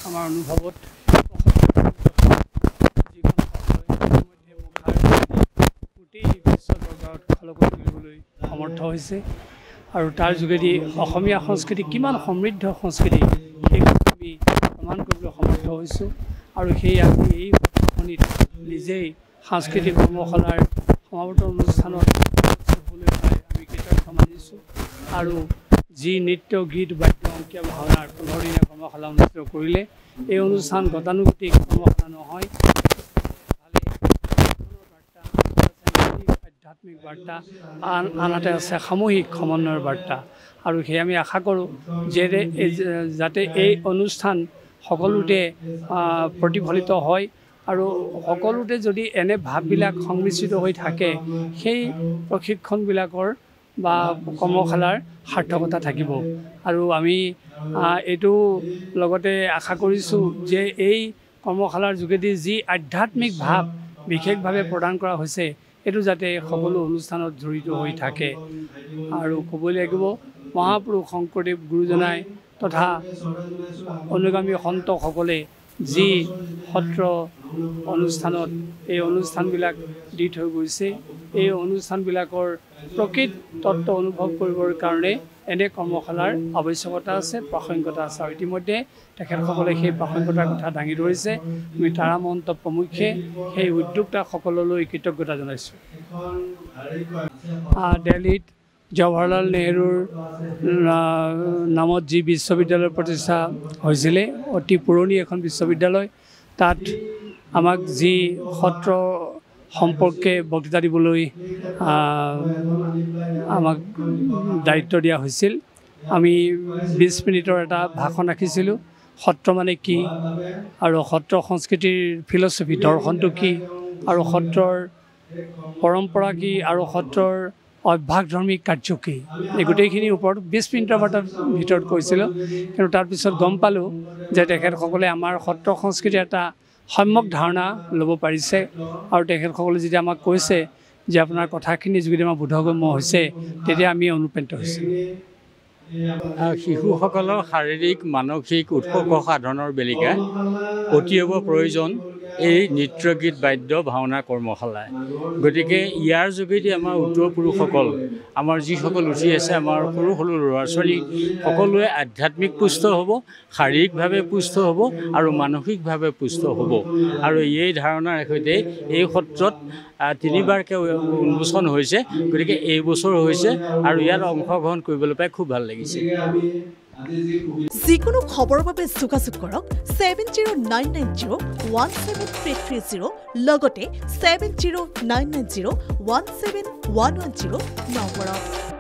আমাৰ অনুভৱত গোটেই বিশ্ব দৰবাৰত খলকত তুলিবলৈ সমৰ্থ হৈছে আৰু তাৰ যোগেদি অসমীয়া সংস্কৃতি কিমান সমৃদ্ধ সংস্কৃতি সেই আমি প্ৰমাণ কৰিবলৈ সমৰ্থ হৈছোঁ আৰু সেই আমি এই সত্ৰখনিত নিজেই সাংস্কৃতিক কৰ্মশালাৰ সমাৱৰ্তন অনুষ্ঠানত হ'বলৈ পাই আমি কৃতজ্ঞ মানিছোঁ আৰু যি নৃত্য গীত বাদ্য অংকীয়া ভাওনাৰ 15 দিনীয়া কৰ্মশালা অনুষ্ঠিত কৰিলে এই অনুষ্ঠান গতানুগতিক কৰ্মশালা নহয় আধ্যাত্মিক বাৰ্তা আনহাতে আছে সামূহিক সমন্বয়ৰ বাৰ্তা আৰু সেই আমি আশা কৰোঁ যে যাতে এই অনুষ্ঠান সকলোতে প্ৰতিফলিত হয় আৰু সকলোতে যদি এনে ভাৱবিলাক সংমিশ্ৰিত হৈ থাকে সেই প্ৰশিক্ষণবিলাকৰ বা কৰ্মশালাৰ সাৰ্থকতা থাকিব আৰু আমি এইটো লগতে আশা কৰিছোঁ যে এই কৰ্মশালাৰ যোগেদি যি আধ্যাত্মিক ভাৱ বিশেষভাৱে প্ৰদান কৰা হৈছে এইটো যাতে সকলো অনুষ্ঠানত জড়িত হৈ থাকে আৰু ক'বই লাগিব মহাপুৰুষ শংকৰদেৱ গুৰুজনাই তথা অনুগামী সন্তসকলে যি সত্ৰ অনুষ্ঠানত এই অনুষ্ঠানবিলাক দি থৈ গৈছে এই অনুষ্ঠানবিলাকৰ প্ৰকৃত তত্ত্ব অনুভৱ কৰিবৰ কাৰণে এনে কৰ্মশালাৰ আৱশ্যকতা আছে প্ৰাসংগিকতা আছে আৰু ইতিমধ্যে তেখেতসকলে সেই প্ৰাসংগিকতাৰ কথা দাঙি ধৰিছে আমি তাৰা মহন্ত প্ৰমুখ্যে সেই উদ্যোক্তাসকললৈ কৃতজ্ঞতা জনাইছোঁ দিল্লীত জৱাহৰলাল নেহৰুৰ নামত যি বিশ্ববিদ্যালয় প্ৰতিষ্ঠা হৈছিলে অতি পুৰণি এখন বিশ্ববিদ্যালয় তাত আমাক যি সত্ৰ সম্পৰ্কে বক্তৃতা দিবলৈ আমাক দায়িত্ব দিয়া হৈছিল আমি 20 মিনিটৰ এটা ভাষণ ৰাখিছিলোঁ সত্ৰ মানে কি আৰু সত্ৰ সংস্কৃতিৰ ফিলচফি দৰ্শনটো কি আৰু সত্ৰৰ পৰম্পৰা কি আৰু সত্ৰৰ অভ্যাসধৰ্মী কাৰ্য কি এই গোটেইখিনিৰ ওপৰত 20 মিনিটৰ ভিতৰত কৈছিলোঁ কিন্তু তাৰপিছত গম পালোঁ যে তেখেতসকলে আমাৰ সত্ৰ সংস্কৃতিৰ এটা সম্যক ধাৰণা ল'ব পাৰিছে আৰু তেখেতসকলে যেতিয়া আমাক কৈছে যে আপোনাৰ কথাখিনি যোগেদি আমাৰ বোধগম্য হৈছে তেতিয়া আমি অনুপ্ৰাণিত হৈছোঁ শিশুসকলৰ শাৰীৰিক মানসিক উৎকৰ্ষ সাধনৰ বেলিকা অতিব প্ৰয়োজন এই নৃত্য গীত বাদ্য ভাওনা কৰ্মশালা গতিকে ইয়াৰ যোগেদি আমাৰ উত্তৰপুৰুষসকল আমাৰ যিসকল উঠি আছে আমাৰ সৰু সৰু ল'ৰা ছোৱালী সকলোৱে আধ্যাত্মিক পুষ্ট হ'ব শাৰীৰিকভাৱে পুষ্ট হ'ব আৰু মানসিকভাৱে পুষ্ট হ'ব আৰু এই ধাৰণাৰ সৈতে এই সত্ৰত 3বাৰকৈ উন্মোচন হৈছে গতিকে এই বছৰ হৈছে আৰু ইয়াত অংশগ্ৰহণ কৰিবলৈ পাই খুব ভাল লাগিছে যিকোনো খবৰৰ বাবে যোগাযোগ কৰক 7099017330 লগতে 7099017110 নম্বৰত